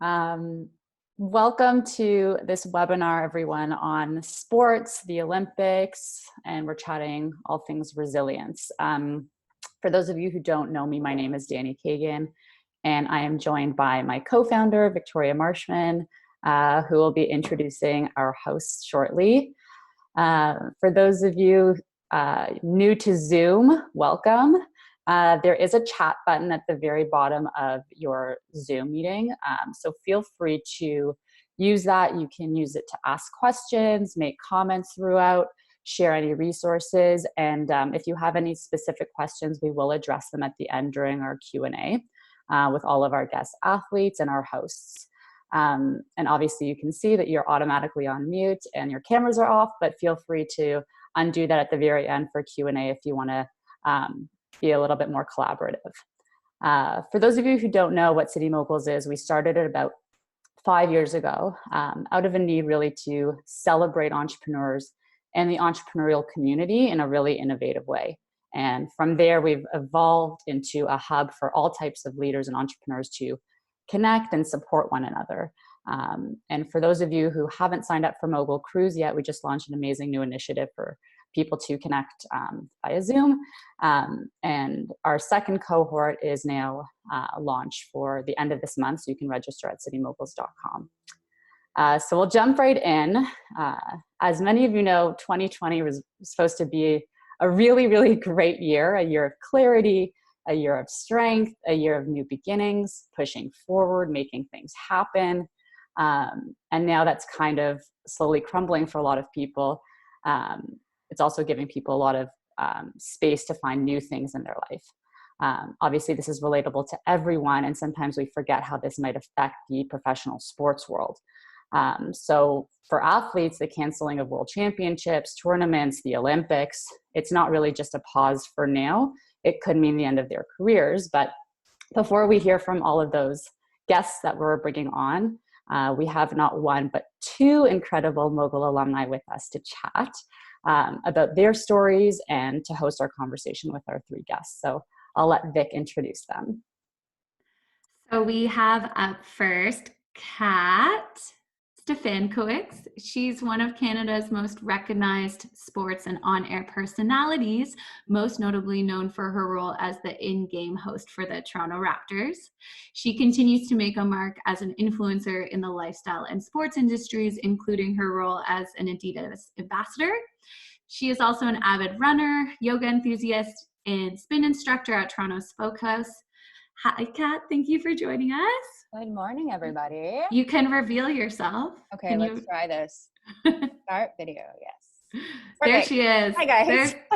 Um, Welcome to this webinar, everyone, on sports, the Olympics, and we're chatting all things resilience. For those of you who don't know me, my name is Danny Kagan, and I am joined by my co-founder, Victoria Marshman, who will be introducing our hosts shortly. For those of you new to Zoom, welcome. There is a chat button at the very bottom of your Zoom meeting, so feel free to use that. You can use it to ask questions, make comments throughout, share any resources, and if you have any specific questions, we will address them at the end during our Q&A with all of our guest athletes and our hosts. And obviously you can see that you're automatically on mute and your cameras are off, but feel free to undo that at the very end for Q&A if you want to be a little bit more collaborative. For those of you who don't know what City Moguls is, we started it about 5 years ago out of a need really to celebrate entrepreneurs and the entrepreneurial community in a really innovative way. And from there, we've evolved into a hub for all types of leaders and entrepreneurs to connect and support one another. And for those of you who haven't signed up for Mogul Cruise yet, we just launched an amazing new initiative for people to connect via Zoom. And our second cohort is now launched for the end of this month, so you can register at citymoguls.com. So we'll jump right in. As many of you know, 2020 was supposed to be a really, really great year, a year of clarity, a year of strength, a year of new beginnings, pushing forward, making things happen. And now that's kind of slowly crumbling for a lot of people. It's also giving people a lot of space to find new things in their life. Obviously, this is relatable to everyone, and sometimes we forget how this might affect the professional sports world. So for athletes, the canceling of world championships, tournaments, the Olympics, it's not really just a pause for now. It could mean the end of their careers. But before we hear from all of those guests that we're bringing on, we have not one, but two incredible Mogul alumni with us to chat about their stories and to host our conversation with our three guests. So I'll let Vic introduce them. So we have up first Kat Stefankiewicz. She's one of Canada's most recognized sports and on-air personalities, most notably known for her role as the in-game host for the Toronto Raptors. She continues to make a mark as an influencer in the lifestyle and sports industries, including her role as an Adidas ambassador. She is also an avid runner, yoga enthusiast, and spin instructor at Toronto Spoke House. Hi, Kat. Thank you for joining us. Good morning, everybody. You can reveal yourself. Okay, let's try this. Start video, yes. There she is. Hi, guys.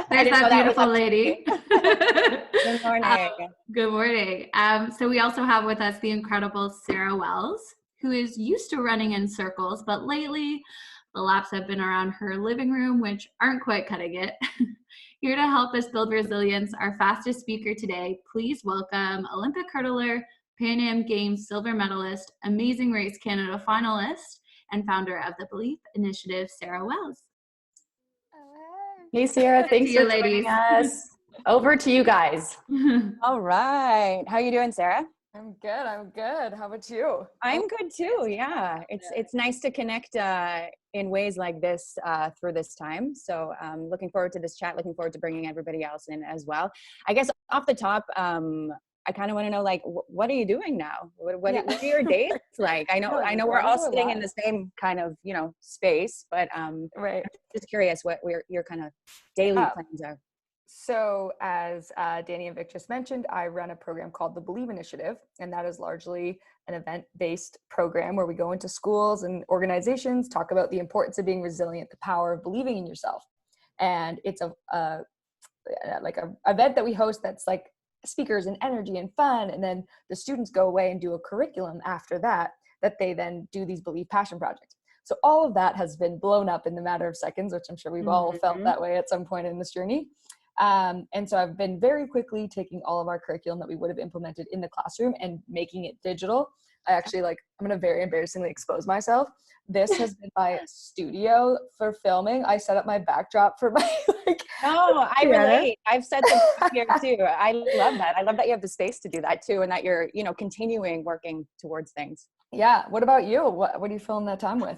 There's that beautiful lady. Good morning. Good morning. So we also have with us the incredible Sarah Wells, who is used to running in circles, but lately the laps have been around her living room, which aren't quite cutting it. Here to help us build resilience, our fastest speaker today, please welcome Olympic hurdler, Pan Am Games silver medalist, Amazing Race Canada Finalist, and founder of the Belief Initiative, Sarah Wells. Hey, Sarah, thanks for joining us. Over to you guys. All right. How are you doing, Sarah? I'm good. How about you? I'm good too. Yeah. It's nice to connect in ways like this through this time. So looking forward to this chat, looking forward to bringing everybody else in as well. I guess off the top, I kind of want to know, like, what are you doing now? What are your days like? I know we're all sitting in the same kind of, space, but right. Just curious what your kind of daily plans are. So as Danny and Vic just mentioned, I run a program called the Believe Initiative, and that is largely an event-based program where we go into schools and organizations, talk about the importance of being resilient, the power of believing in yourself. And it's a event that we host that's like speakers and energy and fun, and then the students go away and do a curriculum after that they then do these Believe Passion projects. So all of that has been blown up in the matter of seconds, which I'm sure we've all felt that way at some point in this journey. And so I've been very quickly taking all of our curriculum that we would have implemented in the classroom and making it digital. I actually I'm going to very embarrassingly expose myself. This has been my studio for filming. I set up my backdrop for my Oh, I relate. I've set this up here too. I love that. I love that you have the space to do that too, and that you're, continuing working towards things. Yeah. What about you? What are you filling that time with?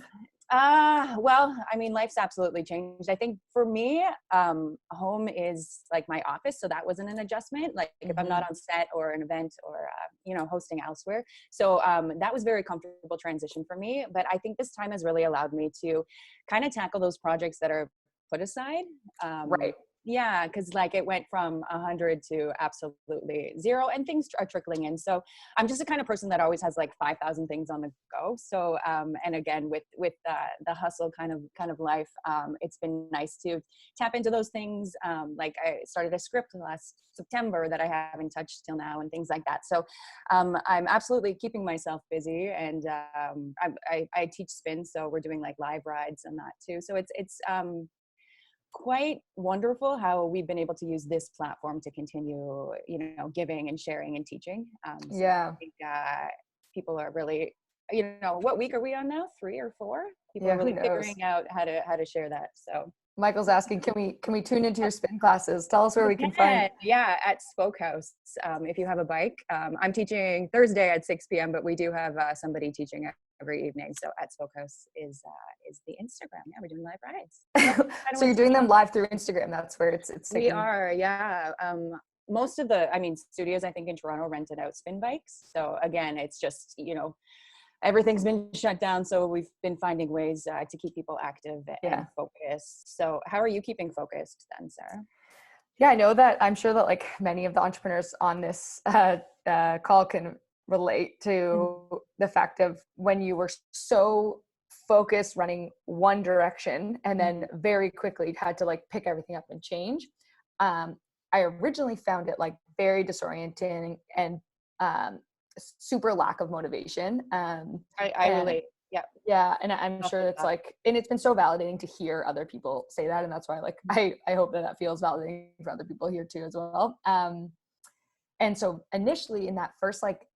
Well, I mean, life's absolutely changed. I think for me, home is like my office. So that wasn't an adjustment. Like if I'm not on set or an event or, hosting elsewhere. So, that was very comfortable transition for me. But I think this time has really allowed me to kind of tackle those projects that are put aside. Right. Yeah, because like it went from 100 to absolutely zero, and things are trickling in. So I'm just the kind of person that always has like 5,000 things on the go. So and again, with the hustle kind of life, it's been nice to tap into those things. Like I started a script last September that I haven't touched till now, and things like that. So I'm absolutely keeping myself busy, and I teach spin, so we're doing like live rides and that too. So it's quite wonderful how we've been able to use this platform to continue, giving and sharing and teaching. So Yeah. I think people are really, what week are we on now? 3 or 4? People Yeah, are really who knows? figuring out how to share that. So Michael's asking, can we tune into your spin classes? Tell us where we can find. Yeah, at Spoke House. If you have a bike, I'm teaching Thursday at 6 p.m., but we do have somebody teaching every evening. So at Spoke House is the Instagram. Yeah, we're doing live rides. So you're doing them live through Instagram. That's where it's We are, yeah. Most of the, studios I think in Toronto rented out spin bikes. So again, it's just, everything's been shut down. So we've been finding ways to keep people active and focused. So how are you keeping focused then, Sarah? Yeah, I know that. I'm sure that like many of the entrepreneurs on this call can relate to the fact of when you were so focused running one direction and then very quickly had to like pick everything up and change. I originally found it like very disorienting and super lack of motivation. I relate. Yeah. Yeah. And I'm sure it's like, and it's been so validating to hear other people say that. And that's why like, I hope that feels validating for other people here too as well. And so initially in that first, like,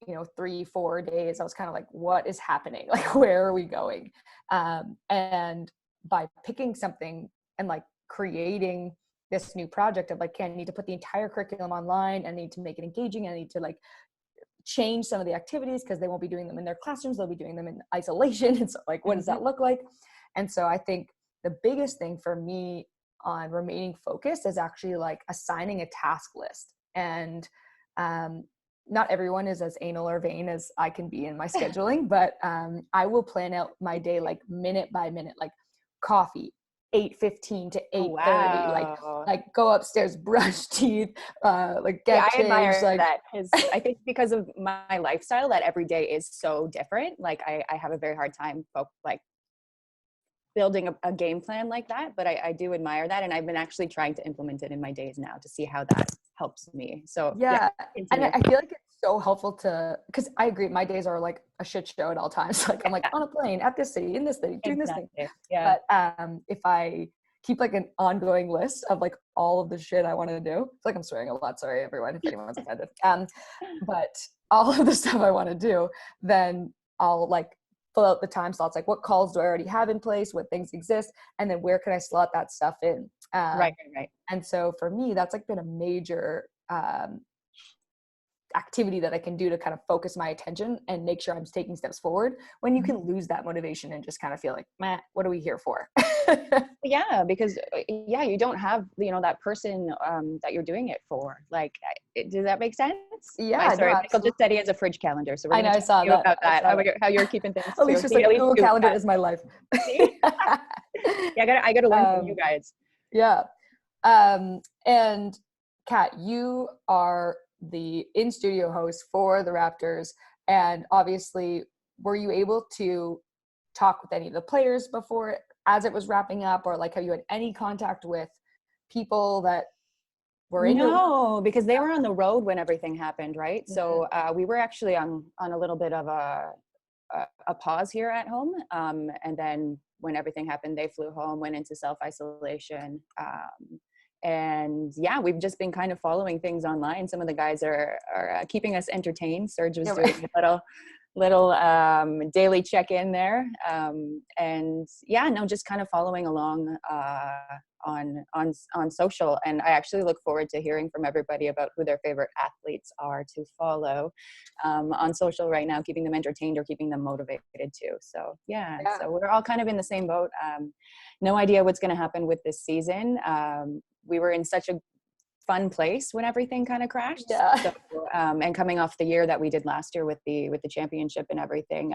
3-4 days, I was kind of like, what is happening? Like, where are we going? And by picking something and like creating this new project of like, okay, I need to put the entire curriculum online. I need to make it engaging. I need to like change some of the activities because they won't be doing them in their classrooms. They'll be doing them in isolation. And so like, what does that look like? And so I think the biggest thing for me on remaining focused is actually like assigning a task list. And not everyone is as anal or vain as I can be in my scheduling, but I will plan out my day like minute by minute, like coffee, 8:15 to 8:30, like go upstairs, brush teeth, like get changed. I admire like that because I think because of my lifestyle that every day is so different. Like I have a very hard time like building a game plan like that, but I do admire that, and I've been actually trying to implement it in my days now to see how that helps me. So yeah. And I feel like it's so helpful because I agree, my days are like a shit show at all times. Like I'm like on a plane at this city, in this city, doing this thing. Yeah. But if I keep like an ongoing list of like all of the shit I want to do, it's like I'm swearing a lot, sorry everyone if anyone's offended. But all of the stuff I want to do, then I'll like fill out the time slots, like what calls do I already have in place, what things exist, and then where can I slot that stuff in. Right. And so for me, that's like been a major activity that I can do to kind of focus my attention and make sure I'm taking steps forward when you can lose that motivation and just kind of feel like, meh, what are we here for? Yeah, because you don't have, that person that you're doing it for. Like, does that make sense? Yeah. Sorry, Michael just said he has a fridge calendar. So we're going to talk about that, how you're keeping things. Alicia said Google Calendar is my life. Yeah, I got to learn from you guys. Yeah. And Kat, you are the in-studio host for the Raptors. And obviously, were you able to talk with any of the players before as it was wrapping up, or like have you had any contact with people that were in? No, because they were on the road when everything happened, right? Mm-hmm. So we were actually on a little bit of a pause here at home. And then when everything happened, they flew home, went into self-isolation. And yeah, we've just been kind of following things online. Some of the guys are keeping us entertained. Serge was doing a little daily check-in there. And yeah, no, just kind of following along on social. And I actually look forward to hearing from everybody about who their favorite athletes are to follow on social right now, keeping them entertained or keeping them motivated too. So yeah, so we're all kind of in the same boat. No idea what's going to happen with this season. We were in such a fun place when everything kind of crashed. Yeah. So, and coming off the year that we did last year with the championship and everything,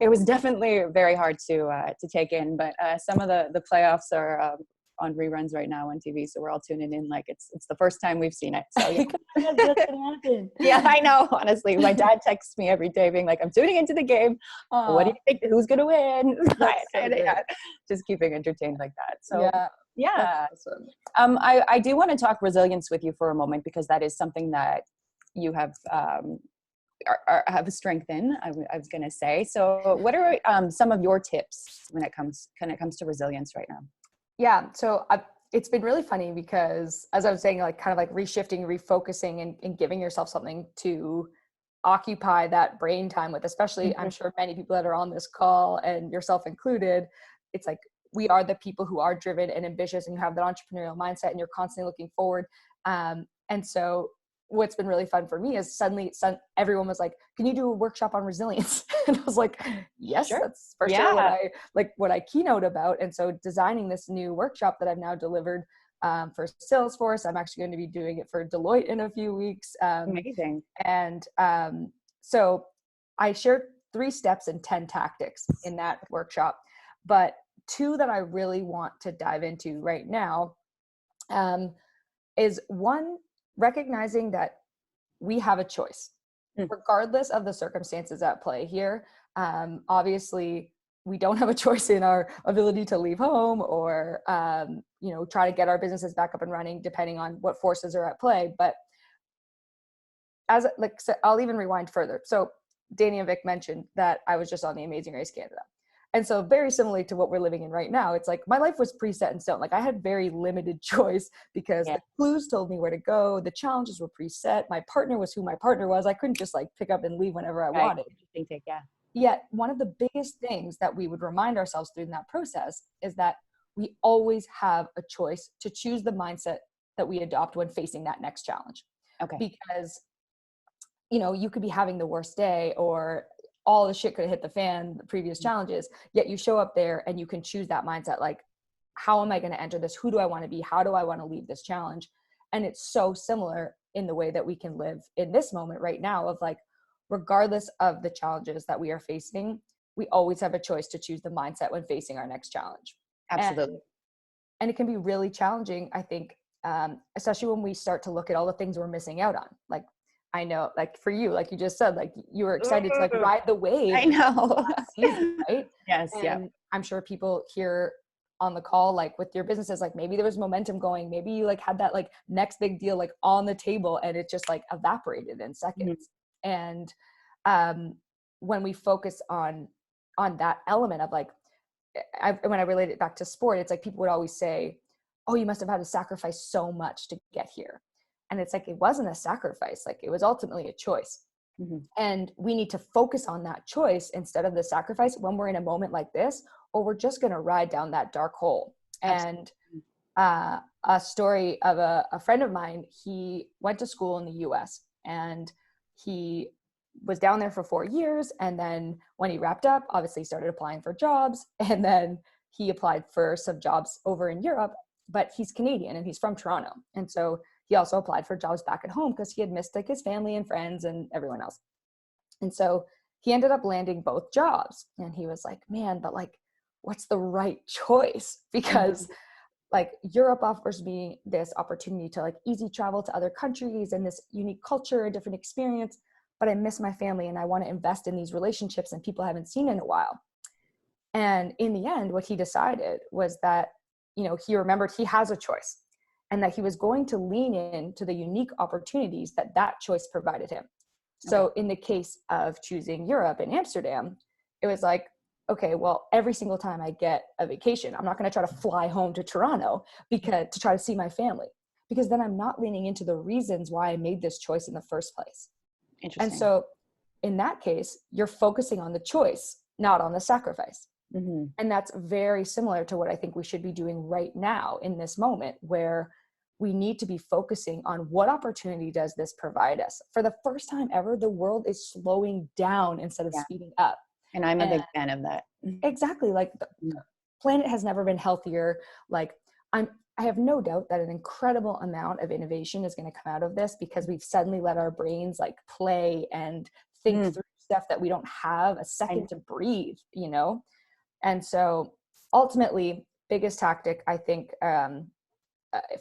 it was definitely very hard to take in. But some of the playoffs are on reruns right now on TV, so we're all tuning in like it's the first time we've seen it. So yeah. That's gonna happen. Yeah, I know. Honestly, my dad texts me every day, being like, "I'm tuning into the game. What do you think? Who's gonna win?" Yeah, just keeping entertained like that. So yeah. Awesome. I do want to talk resilience with you for a moment, because that is something that you have have a strength in. I was gonna say. So, what are some of your tips when it comes to resilience right now? Yeah. So it's been really funny because, as I was saying, like kind of like reshifting, refocusing, and giving yourself something to occupy that brain time with, especially I'm sure many people that are on this call, and yourself included, it's like we are the people who are driven and ambitious and you have that entrepreneurial mindset and you're constantly looking forward. And so what's been really fun for me is suddenly everyone was like, can you do a workshop on resilience? And I was like, yes, sure. That's for sure what I keynote about. And so designing this new workshop that I've now delivered for Salesforce, I'm actually going to be doing it for Deloitte in a few weeks. Amazing. And so I shared 3 steps and 10 tactics in that workshop, but 2 that I really want to dive into right now is 1, recognizing that we have a choice, regardless of the circumstances at play here. Obviously, we don't have a choice in our ability to leave home or, try to get our businesses back up and running, depending on what forces are at play. But so I'll even rewind further. So Danny and Vic mentioned that I was just on the Amazing Race Canada. And so very similarly to what we're living in right now, it's like my life was preset in stone. Like I had very limited choice because the clues told me where to go. The challenges were preset. My partner was who my partner was. I couldn't just like pick up and leave whenever I wanted. Yet one of the biggest things that we would remind ourselves through that process is that we always have a choice to choose the mindset that we adopt when facing that next challenge. Okay. Because, you could be having the worst day or all the shit could have hit the fan, the previous challenges, yet you show up there and you can choose that mindset. Like, how am I going to enter this? Who do I want to be? How do I want to leave this challenge? And it's so similar in the way that we can live in this moment right now of like, regardless of the challenges that we are facing, we always have a choice to choose the mindset when facing our next challenge. Absolutely. And it can be really challenging, I think, especially when we start to look at all the things we're missing out on. Like, I know, like for you, like you just said, like you were excited to like ride the wave. I know. Season, right? Yes. And yeah. I'm sure people here on the call, like with your businesses, like maybe there was momentum going, maybe you like had that like next big deal, like on the table and it just like evaporated in seconds. And when we focus on that element of like, when I relate it back to sport, it's like people would always say, oh, you must have had to sacrifice so much to get here. And it's like, it wasn't a sacrifice. Like it was ultimately a choice. And we need to focus on that choice instead of the sacrifice when we're in a moment like this, or we're just going to ride down that dark hole. Absolutely. And a story of a friend of mine, he went to school in the US and he was down there for 4 years. And then when he wrapped up, obviously started applying for jobs. And then he applied for some jobs over in Europe, but he's Canadian and he's from Toronto. And so he also applied for jobs back at home because he had missed like his family and friends and everyone else. And so he ended up landing both jobs. And he was like, man, but like, what's the right choice? Because like Europe offers me this opportunity to like easy travel to other countries and this unique culture, a different experience, but I miss my family and I want to invest in these relationships and people I haven't seen in a while. And in the end, what he decided was that, he remembered he has a choice and that he was going to lean into the unique opportunities that that choice provided him. So in the case of choosing Europe and Amsterdam, it was like, okay, well, every single time I get a vacation, I'm not going to try to fly home to Toronto to try to see my family, because then I'm not leaning into the reasons why I made this choice in the first place. And so in that case, you're focusing on the choice, not on the sacrifice. Mm-hmm. And that's very similar to what I think we should be doing right now in this moment, where we need to be focusing on what opportunity does this provide us. For the first time ever, the world is slowing down instead of speeding up. And I'm a big fan of that. Exactly. Like the planet has never been healthier. Like I have no doubt that an incredible amount of innovation is going to come out of this, because we've suddenly let our brains like play and think through stuff that we don't have a second to breathe, you know? And so ultimately, biggest tactic, I think,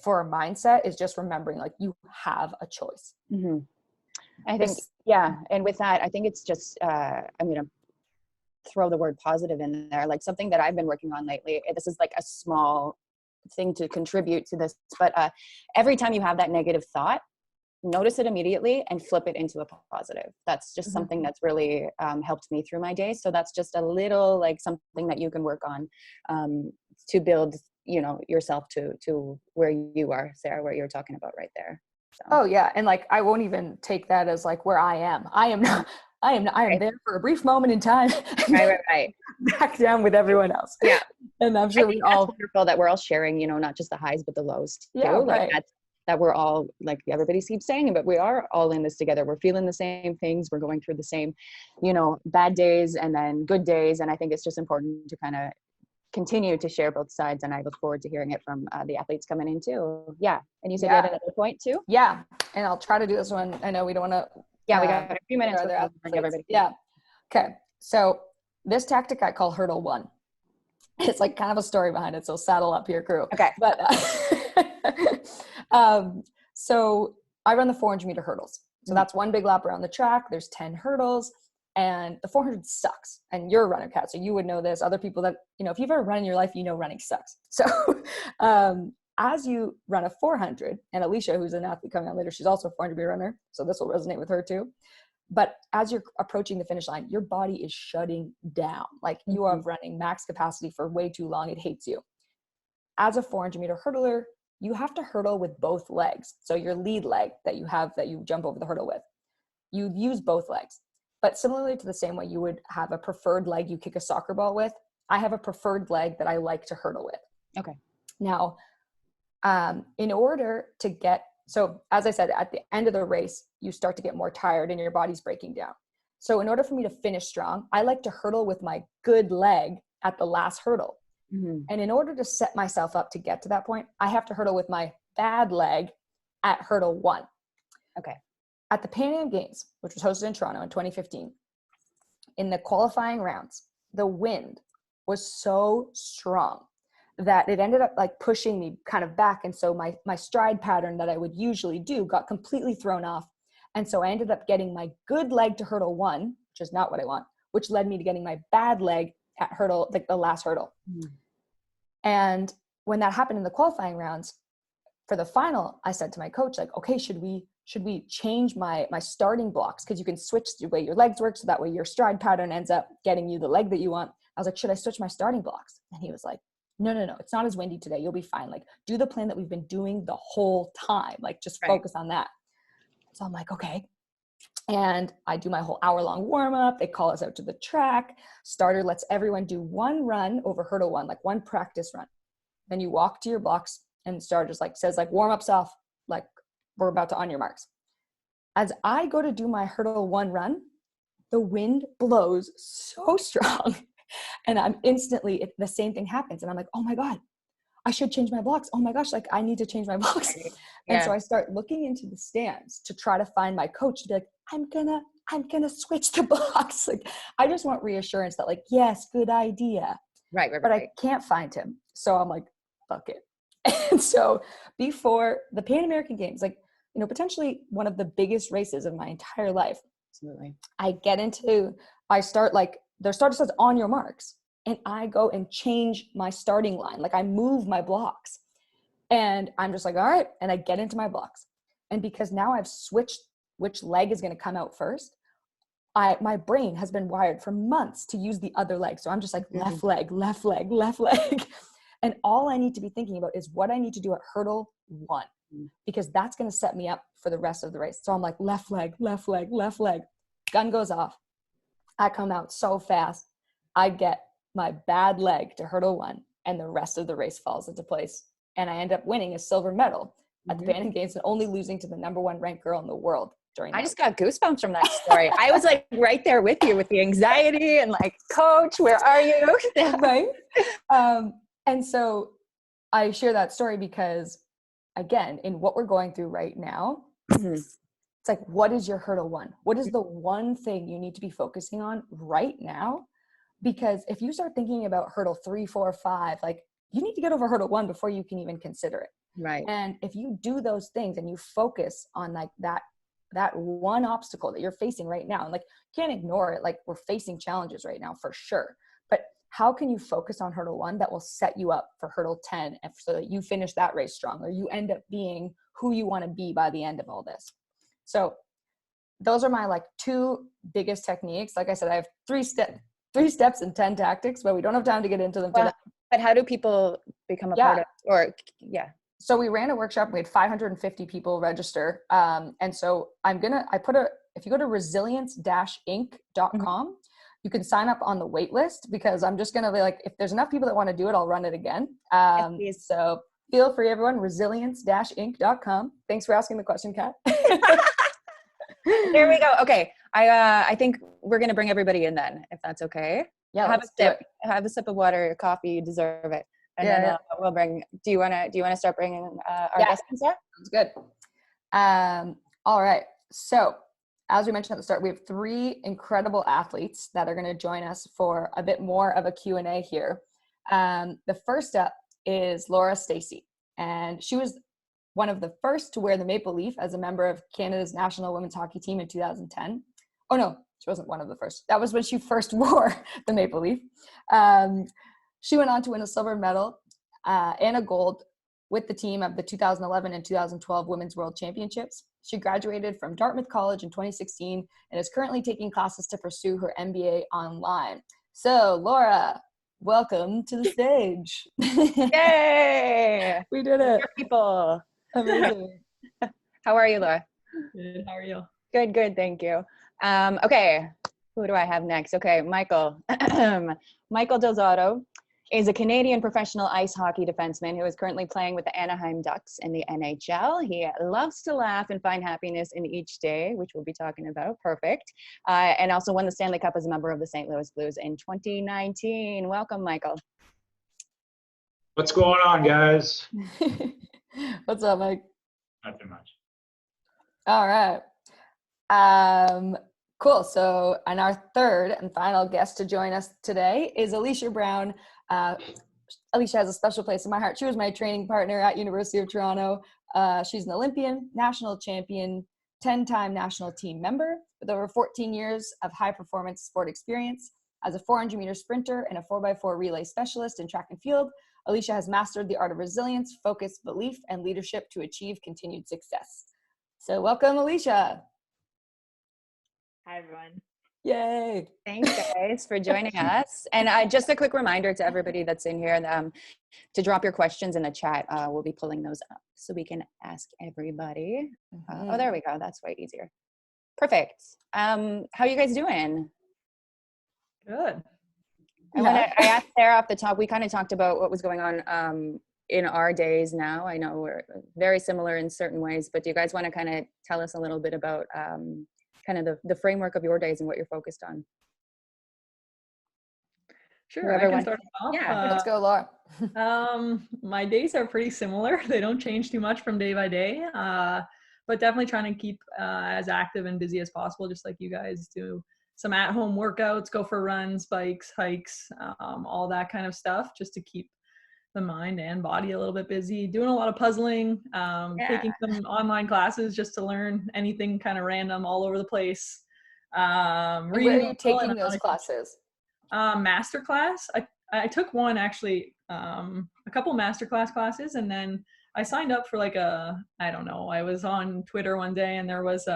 for a mindset is just remembering, like, you have a choice. Mm-hmm. I think, and with that, I think it's just, I'm going to throw the word positive in there, like something that I've been working on lately. This is like a small thing to contribute to this, but every time you have that negative thought, notice it immediately and flip it into a positive. That's just something that's really helped me through my day. So that's just a little, like, something that you can work on to build, you know, yourself to where you are, Sarah, where you're talking about right there. So. Oh yeah. And like, I won't even take that as like where I am. I am there for a brief moment in time. Right. Back down with everyone else. Yeah. And I'm sure that's wonderful that we're all sharing, you know, not just the highs, but the lows too. Yeah, right. Like that we're all, like everybody keeps saying, but we are all in this together. We're feeling the same things. We're going through the same, you know, bad days and then good days. And I think it's just important to kind of continue to share both sides. And I look forward to hearing it from the athletes coming in too. Yeah. And you said you had another point too? Yeah. And I'll try to do this one. I know we don't want to. Yeah, we got a few minutes. Bring everybody. Yeah. Okay. So this tactic I call hurdle one. It's like kind of a story behind it. So saddle up here, crew. Okay. But so I run the 400 meter hurdles. So that's one big lap around the track. There's 10 hurdles. And the 400 sucks. And you're a runner, Kat, so you would know this. Other people that, you know, if you've ever run in your life, you know running sucks. So as you run a 400, and Alicia, who's an athlete coming out later, she's also a 400 meter runner, so this will resonate with her too. But as you're approaching the finish line, your body is shutting down. Like you are running max capacity for way too long. It hates you. As a 400 meter hurdler, you have to hurdle with both legs. So your lead leg that you have, that you jump over the hurdle with, you use both legs. But similarly to the same way you would have a preferred leg you kick a soccer ball with, I have a preferred leg that I like to hurdle with. Okay. Now, in order to get, so as I said, at the end of the race, you start to get more tired and your body's breaking down. So in order for me to finish strong, I like to hurdle with my good leg at the last hurdle. And in order to set myself up to get to that point, I have to hurdle with my bad leg at hurdle one. Okay. At the Pan Am Games, which was hosted in Toronto in 2015, in the qualifying rounds, the wind was so strong that it ended up like pushing me kind of back. And so my stride pattern that I would usually do got completely thrown off. And so I ended up getting my good leg to hurdle one, which is not what I want, which led me to getting my bad leg at hurdle, like the last hurdle. And when that happened in the qualifying rounds, for the final, I said to my coach, like, okay, should we change my starting blocks? Because you can switch the way your legs work, so that way your stride pattern ends up getting you the leg that you want. I was like, should I switch my starting blocks? And he was like, no, it's not as windy today. You'll be fine. Like, do the plan that we've been doing the whole time. Like, just focus on that. So I'm like, okay. And I do my whole hour-long warm-up. They call us out to the track. Starter lets everyone do one run over hurdle one, like one practice run. Then you walk to your blocks, and starters like says like warm-up's off, like we're about to on your marks. As I go to do my hurdle one run, the wind blows so strong, and I'm instantly, the same thing happens. And I'm like, oh my God, I should change my blocks. Oh my gosh, like I need to change my blocks. And so I start looking into the stands to try to find my coach to be like, I'm gonna switch the blocks. Like, I just want reassurance that like, yes, good idea. Right. But I can't find him. So I'm like, fuck it. And so before the Pan American Games, like, you know, potentially one of the biggest races of my entire life. Absolutely. I start like, their starter says on your marks, and I go and change my starting line. Like I move my blocks, and I'm just like, all right. And I get into my blocks. And because now I've switched which leg is going to come out first, my brain has been wired for months to use the other leg. So I'm just like left leg, left leg, left leg. And all I need to be thinking about is what I need to do at hurdle one, because that's going to set me up for the rest of the race. So I'm like left leg, left leg, left leg. Gun goes off. I come out so fast. I get my bad leg to hurdle 1, and the rest of the race falls into place. And I end up winning a silver medal at the Pan Am Games and only losing to the #1 ranked girl in the world during I just got goosebumps from that story. I was like right there with you with the anxiety and like, coach, where are you? Right. And so I share that story because, again, in what we're going through right now, it's like, what is your hurdle 1? What is the one thing you need to be focusing on right now? Because if you start thinking about hurdle 3, 4, 5, like, you need to get over hurdle 1 before you can even consider it. Right. And if you do those things and you focus on like that one obstacle that you're facing right now, and like, you can't ignore it. Like, we're facing challenges right now for sure. But how can you focus on hurdle 1 that will set you up for hurdle 10 and so that you finish that race strong, or you end up being who you want to be by the end of all this? So those are my like 2 biggest techniques. Like I said, I have 3 steps and 10 tactics, but we don't have time to get into them today. But how do people become a part of, or So we ran a workshop. We had 550 people register. And so if you go to resilience-inc.com, you can sign up on the wait list, because I'm just going to be like, if there's enough people that want to do it, I'll run it again. So feel free, everyone, resilience-inc.com. Thanks for asking the question, Kat. There we go. Okay. I think we're going to bring everybody in then, if that's okay. Yeah. Have a sip of water, your coffee, you deserve it. And then we'll bring, do you want to start bringing our guests in, Sarah? Sounds good. All right. So as we mentioned at the start, we have 3 incredible athletes that are going to join us for a bit more of a Q&A here. The first up is Laura Stacey, and she was one of the first to wear the maple leaf as a member of Canada's national women's hockey team in 2010. Oh no, she wasn't one of the first. That was when she first wore the maple leaf. She went on to win a silver medal and a gold with the team of the 2011 and 2012 Women's World Championships. She graduated from Dartmouth College in 2016 and is currently taking classes to pursue her MBA online. So, Laura, welcome to the stage. Yay! We did it. People. Amazing. How are you, Laura? Good. How are you? Good. Thank you. Okay. Who do I have next? Okay, Michael. Michael Del Zotto is a Canadian professional ice hockey defenseman who is currently playing with the Anaheim Ducks in the NHL. He loves to laugh and find happiness in each day, which we'll be talking about. Perfect. And also won the Stanley Cup as a member of the St. Louis Blues in 2019. Welcome, Michael. What's going on, guys? What's up, Mike? Nothing much. All right. Cool. So, and our third and final guest to join us today is Alicia Brown. Alicia has a special place in my heart. She was my training partner at University of Toronto. She's an Olympian, national champion, 10-time national team member with over 14 years of high-performance sport experience. As a 400-meter sprinter and a 4x4 relay specialist in track and field, Alicia has mastered the art of resilience, focus, belief, and leadership to achieve continued success. So welcome, Alicia. Hi, everyone. Yay. Thanks, guys, for joining us. And just a quick reminder to everybody that's in here to drop your questions in the chat. We'll be pulling those up so we can ask everybody. Oh, there we go. That's way easier. Perfect. How are you guys doing? Good. I asked Sarah off the top. We kind of talked about what was going on in our days now. I know we're very similar in certain ways, but do you guys want to kind of tell us a little bit about kind of the framework of your days and what you're focused on? Sure, I can start off. Yeah, let's go, Laura. My days are pretty similar. They don't change too much from day by day, but definitely trying to keep as active and busy as possible, just like you guys do. Some at-home workouts, go for runs, bikes, hikes, all that kind of stuff, just to keep the mind and body a little bit busy. Doing a lot of puzzling, taking some online classes just to learn anything kind of random all over the place. Where are you taking those classes? Master class. I took one actually, a couple masterclass classes, and then I signed up for like I was on Twitter one day and there was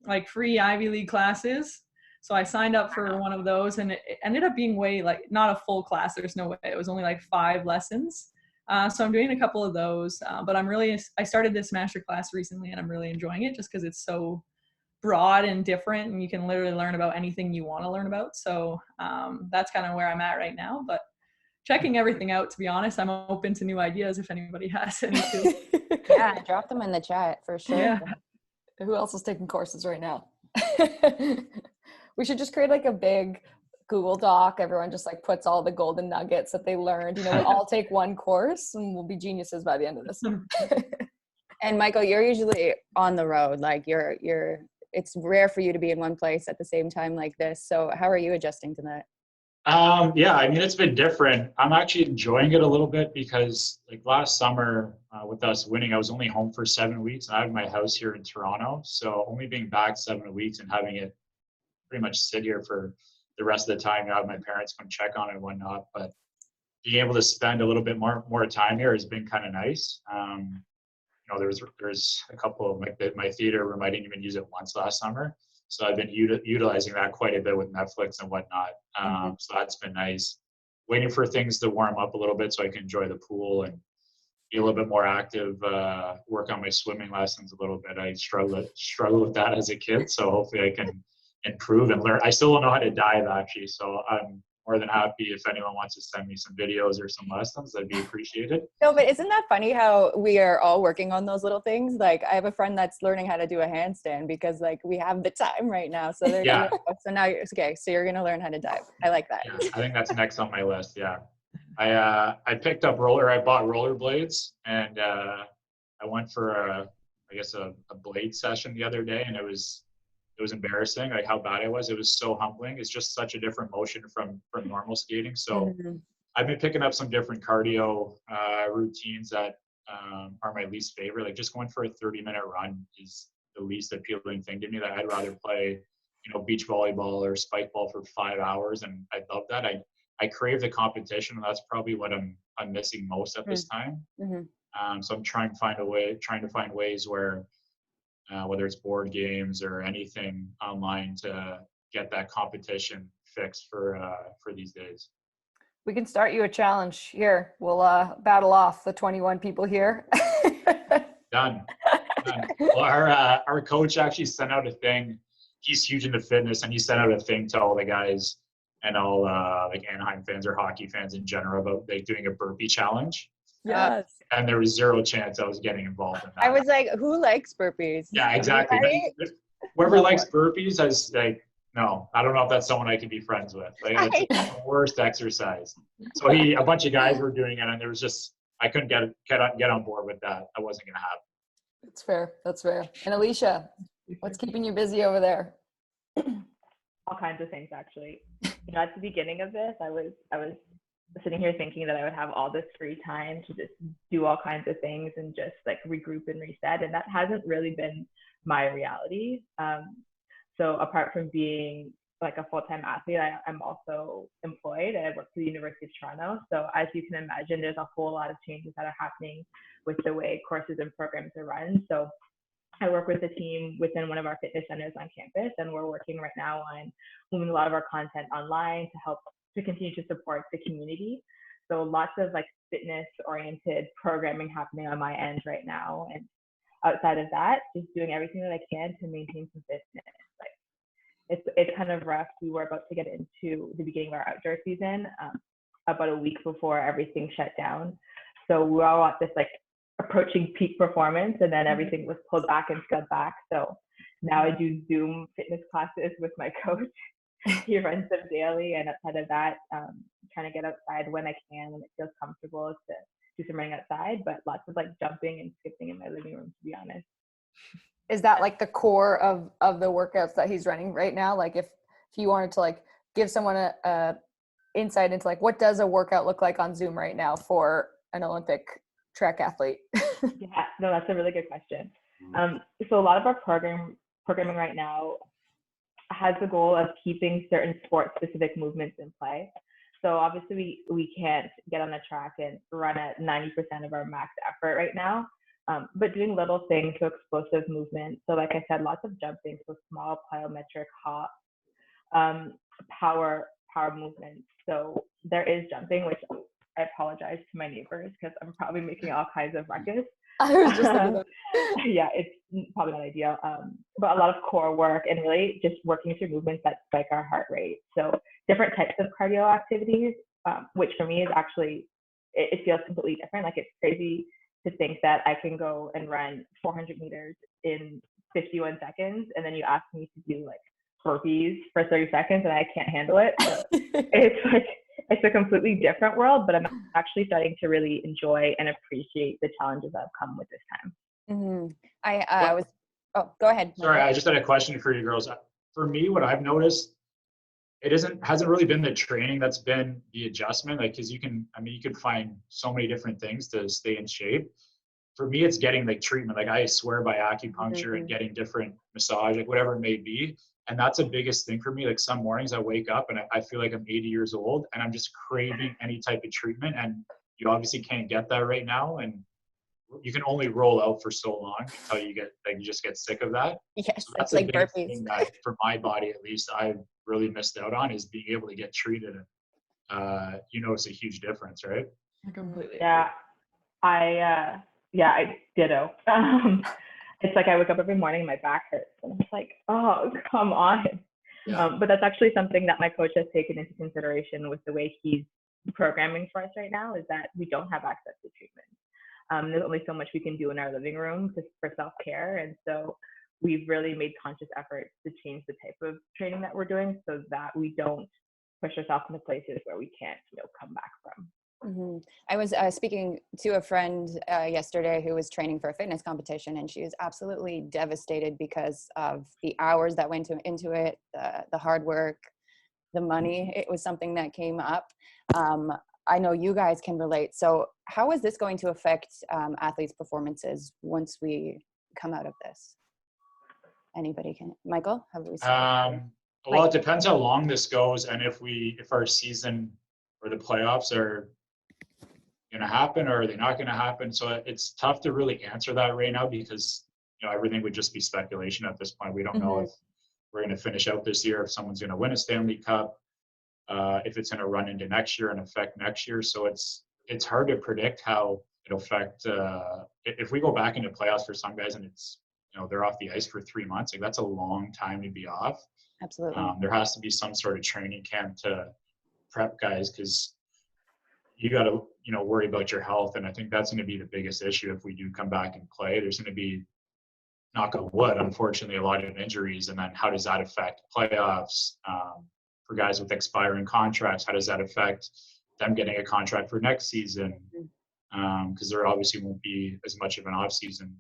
like free Ivy League classes. So I signed up for one of those, and it ended up being not a full class. There's no way. It was only like 5 lessons. So I'm doing a couple of those, but I started this master class recently and I'm really enjoying it just because it's so broad and different, and you can literally learn about anything you want to learn about. So that's kind of where I'm at right now, but checking everything out, to be honest. I'm open to new ideas if anybody has any too. Yeah, drop them in the chat for sure. Yeah. Who else is taking courses right now? We should just create like a big Google Doc. Everyone just like puts all the golden nuggets that they learned. You know, we'll all take one course and we'll be geniuses by the end of this. And Michael, you're usually on the road. Like it's rare for you to be in one place at the same time like this. So how are you adjusting to that? Yeah, I mean, it's been different. I'm actually enjoying it a little bit because like last summer with us winning, I was only home for 7 weeks. I have my house here in Toronto. So only being back 7 weeks and having it pretty much sit here for the rest of the time, have my parents come check on it and whatnot. But being able to spend a little bit more time here has been kind of nice. You know, there's a couple of like my theater room, I didn't even use it once last summer. So I've been utilizing that quite a bit with Netflix and whatnot. So that's been nice. Waiting for things to warm up a little bit so I can enjoy the pool and be a little bit more active, work on my swimming lessons a little bit. I struggle with that as a kid. So hopefully I can improve and learn. I still don't know how to dive actually. So I'm more than happy if anyone wants to send me some videos or some lessons, that'd be appreciated. No, but isn't that funny how we are all working on those little things? Like I have a friend that's learning how to do a handstand because like we have the time right now. So they're so now so you're gonna learn how to dive. I like that. Yeah, I think that's next on my list. Yeah. I picked up I bought rollerblades and I went for a blade session the other day, and it was embarrassing, like how bad it was. It was so humbling. It's just such a different motion from normal skating. So I've been picking up some different cardio routines that are my least favorite. Like just going for a 30-minute run is the least appealing thing to me. That I'd rather play, you know, beach volleyball or spike ball for 5 hours, and I love that. I crave the competition, and that's probably what I'm missing most at this time. So I'm trying to find ways where whether it's board games or anything online to get that competition fixed for these days. We can start you a challenge here. We'll battle off the 21 people here. Done. Well, our coach actually sent out a thing. He's huge into fitness, and he sent out a thing to all the guys and all like Anaheim fans or hockey fans in general about like doing a burpee challenge. Yes. And there was zero chance I was getting involved in that. I was like, who likes burpees? Yeah, exactly. Right? Whoever likes burpees, no, I don't know if that's someone I can be friends with. Like, it's the worst exercise. So a bunch of guys were doing it, and there was just, I couldn't get on board with that. I wasn't going to have it. That's fair. That's fair. And Alicia, what's keeping you busy over there? All kinds of things, actually. You know, at the beginning of this, I was sitting here thinking that I would have all this free time to just do all kinds of things and just like regroup and reset. And that hasn't really been my reality. So apart from being like a full-time athlete, I'm also employed. I work for the University of Toronto. So as you can imagine, there's a whole lot of changes that are happening with the way courses and programs are run. So I work with a team within one of our fitness centers on campus, and we're working right now on moving a lot of our content online to help to continue to support the community. So lots of like fitness oriented programming happening on my end right now. And outside of that, just doing everything that I can to maintain some fitness. Like it's kind of rough. We were about to get into the beginning of our outdoor season about a week before everything shut down. So we were all at this like approaching peak performance, and then everything was pulled back and scaled back. So now I do Zoom fitness classes with my coach. He runs them daily, and outside of that, trying to get outside when I can, when it feels comfortable to do some running outside, but lots of like jumping and skipping in my living room, to be honest. Is that like the core of the workouts that he's running right now? Like if you wanted to like give someone a insight into like what does a workout look like on Zoom right now for an Olympic track athlete? Yeah, no, that's a really good question. So a lot of our programming right now has the goal of keeping certain sport-specific movements in play. So obviously we can't get on the track and run at 90% of our max effort right now, but doing little things, so explosive movement. So like I said, lots of jumping, so small plyometric hops, power movements. So there is jumping, which I apologize to my neighbors because I'm probably making all kinds of ruckus. I was just thinking that. Yeah, it's probably not ideal. But a lot of core work and really just working through movements that spike our heart rate. So different types of cardio activities, which for me is actually, it feels completely different. Like, it's crazy to think that I can go and run 400 meters in 51 seconds, and then you ask me to do like burpees for 30 seconds and I can't handle it. So it's a completely different world, but I'm actually starting to really enjoy and appreciate the challenges that have come with this time. Mm-hmm. Go ahead. Sorry, I just had a question for you girls. For me, what I've noticed, hasn't really been the training that's been the adjustment. Like, cause you can find so many different things to stay in shape. For me, it's getting like treatment. Like, I swear by acupuncture and getting different massage, like whatever it may be. And that's the biggest thing for me. Like, some mornings I wake up and I feel like I'm 80 years old and I'm just craving any type of treatment. And you obviously can't get that right now. And you can only roll out for so long until you just get sick of that. Yes, so that's like a big burpees. thing that for my body, at least, I've really missed out on, is being able to get treated. It's a huge difference, right? Completely. Yeah, I ditto. It's like I wake up every morning and my back hurts and I'm just like, oh, come on. Yeah. But that's actually something that my coach has taken into consideration with the way he's programming for us right now, is that we don't have access to treatment. There's only so much we can do in our living room for self-care. And so we've really made conscious efforts to change the type of training that we're doing so that we don't push ourselves into places where we can't, come back from. Mm-hmm. I was speaking to a friend yesterday who was training for a fitness competition, and she was absolutely devastated because of the hours that went into it, the hard work, the money. It was something that came up. I know you guys can relate. So how is this going to affect athletes' performances once we come out of this? Anybody can? Michael, have we seen well, it depends how long this goes and if our season or the playoffs are going to happen or are they not going to happen. So it's tough to really answer that right now because everything would just be speculation at this point. We don't know if we're going to finish out this year, if someone's going to win a Stanley Cup, if it's going to run into next year and affect next year. So it's hard to predict how it'll affect. If we go back into playoffs for some guys and it's they're off the ice for 3 months, like that's a long time to be off. Absolutely. There has to be some sort of training camp to prep guys because you got to worry about your health, and I think that's going to be the biggest issue if we do come back and play. There's going to be, knock on wood, unfortunately, a lot of injuries, and then how does that affect playoffs for guys with expiring contracts? How does that affect them getting a contract for next season? Because there obviously won't be as much of an off season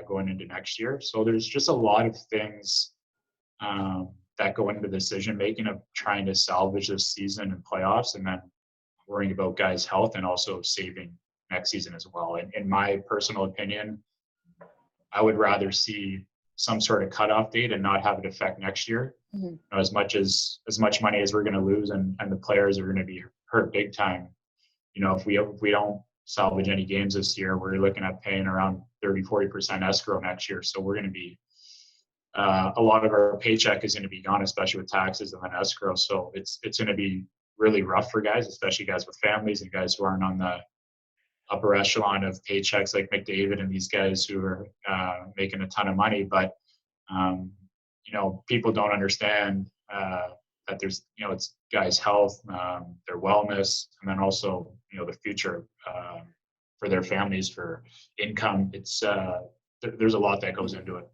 going into next year. So there's just a lot of things that go into the decision making of trying to salvage this season and playoffs, and then worrying about guys' health and also saving next season as well. And in my personal opinion, I would rather see some sort of cutoff date and not have it affect next year. As much money as we're going to lose and the players are going to be hurt big time. If we don't salvage any games this year, we're looking at paying around 30-40% escrow next year. So we're going to be a lot of our paycheck is going to be gone, especially with taxes and then escrow. So it's going to be really rough for guys, especially guys with families and guys who aren't on the upper echelon of paychecks like McDavid and these guys who are making a ton of money. But people don't understand that there's it's guys' health, their wellness, and then also the future for their families, for income. It's there's a lot that goes into it.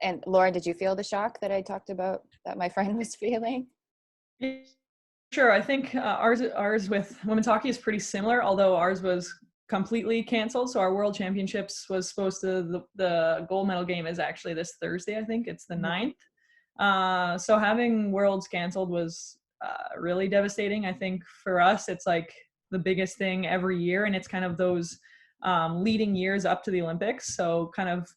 And Laura, did you feel the shock that I talked about that my friend was feeling? Sure. I think ours with women's hockey is pretty similar, although ours was completely canceled. So our World Championships was supposed to, the gold medal game is actually this Thursday. I think it's the 9th. So having Worlds canceled was really devastating. I think for us, it's like the biggest thing every year. And it's kind of those leading years up to the Olympics. So kind of,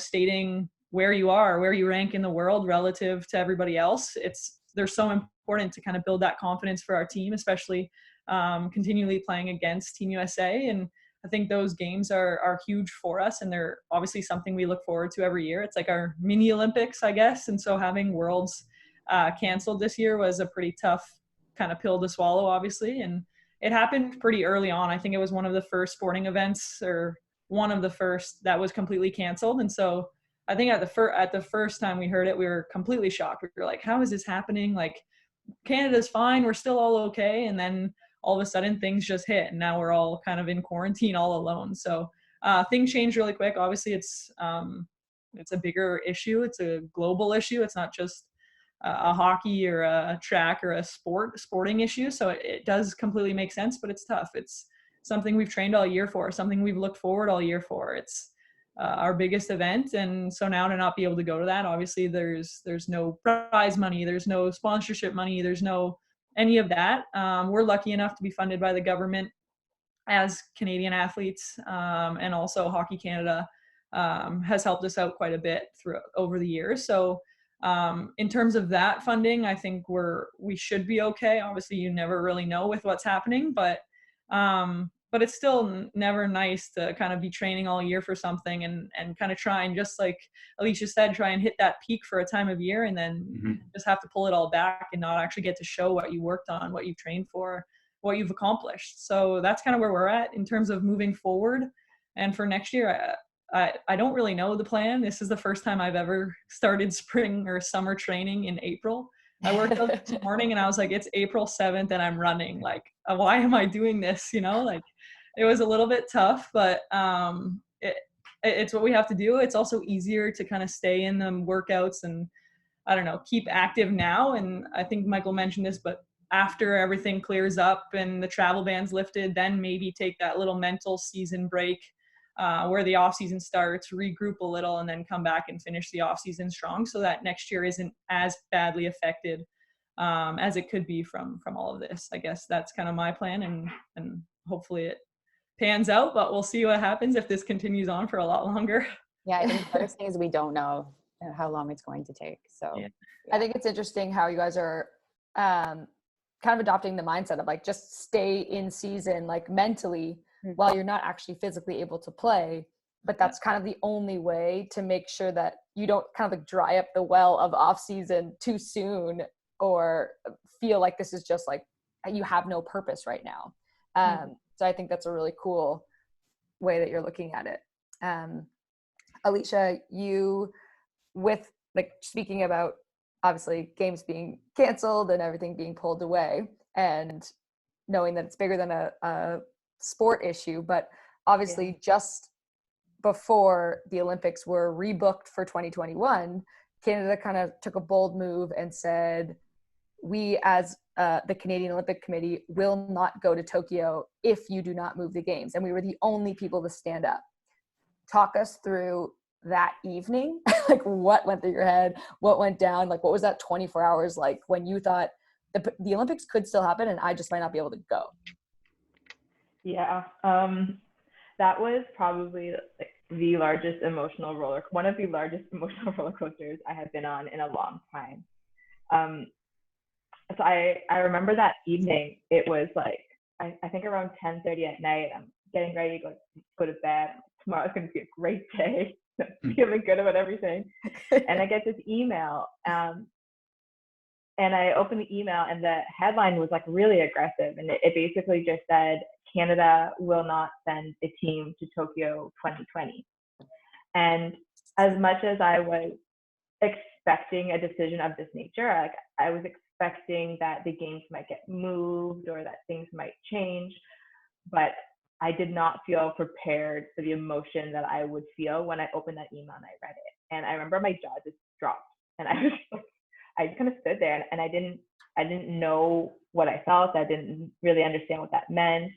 stating where you are, where you rank in the world relative to everybody else. They're so important to kind of build that confidence for our team, especially continually playing against Team USA. And I think those games are huge for us, and they're obviously something we look forward to every year. It's like our mini Olympics, I guess. And so having Worlds canceled this year was a pretty tough kind of pill to swallow, obviously. And it happened pretty early on. I think it was one of the first sporting events, or one of the first, that was completely canceled. And so I think at the first time we heard it, we were completely shocked. We were like, how is this happening? Like, Canada's fine, we're still all okay. And then all of a sudden things just hit, and now we're all kind of in quarantine all alone. So things change really quick. Obviously it's a bigger issue. It's a global issue. It's not just a hockey or a track or a sporting issue. So it does completely make sense, but it's tough. It's something we've trained all year for, something we've looked forward all year for. It's our biggest event. And so now to not be able to go to that, obviously there's no prize money, there's no sponsorship money, there's no any of that. We're lucky enough to be funded by the government as Canadian athletes, and also Hockey Canada has helped us out quite a bit over the years. So in terms of that funding, I think we should be okay. Obviously, you never really know with what's happening, but it's still never nice to kind of be training all year for something and kind of try and, just like Alicia said, try and hit that peak for a time of year, and then just have to pull it all back and not actually get to show what you worked on, what you've trained for, what you've accomplished. So that's kind of where we're at in terms of moving forward. And for next year, I don't really know the plan. This is the first time I've ever started spring or summer training in April. I worked out this morning and I was like, it's April 7th and I'm running. Like, why am I doing this? You know, like, it was a little bit tough, but it's what we have to do. It's also easier to kind of stay in the workouts and, I don't know, keep active now. And I think Michael mentioned this, but after everything clears up and the travel ban's lifted, then maybe take that little mental season break where the off season starts, regroup a little, and then come back and finish the off season strong, so that next year isn't as badly affected as it could be from all of this. I guess that's kind of my plan, and hopefully it pans out, but we'll see what happens if this continues on for a lot longer. Yeah, I think the hardest thing is we don't know how long it's going to take. So yeah. I think it's interesting how you guys are kind of adopting the mindset of like, just stay in season, like mentally, while you're not actually physically able to play. But that's kind of the only way to make sure that you don't kind of like dry up the well of off season too soon, or feel like this is just like you have no purpose right now. So I think that's a really cool way that you're looking at it. Alicia, you, with like speaking about obviously games being canceled and everything being pulled away, and knowing that it's bigger than a sport issue, but obviously just before the Olympics were rebooked for 2021, Canada kind of took a bold move and said, we as the Canadian Olympic Committee will not go to Tokyo if you do not move the games. And we were the only people to stand up. Talk us through that evening, like what went through your head, what went down, like what was that 24 hours like when you thought the Olympics could still happen and I just might not be able to go? Yeah, that was probably like the largest one of the largest emotional roller coasters I have been on in a long time. So I remember that evening, it was like, I think around 10:30 at night, I'm getting ready to go to bed. Tomorrow's going to be a great day. Feeling good about everything. And I get this email, and I open the email, and the headline was like really aggressive. And it basically just said, Canada will not send a team to Tokyo 2020. And as much as I was expecting a decision of this nature, like I was expecting that the games might get moved or that things might change, but I did not feel prepared for the emotion that I would feel when I opened that email and I read it. And I remember my jaw just dropped, and I was like, I just kind of stood there, and I didn't know what I felt. I didn't really understand what that meant.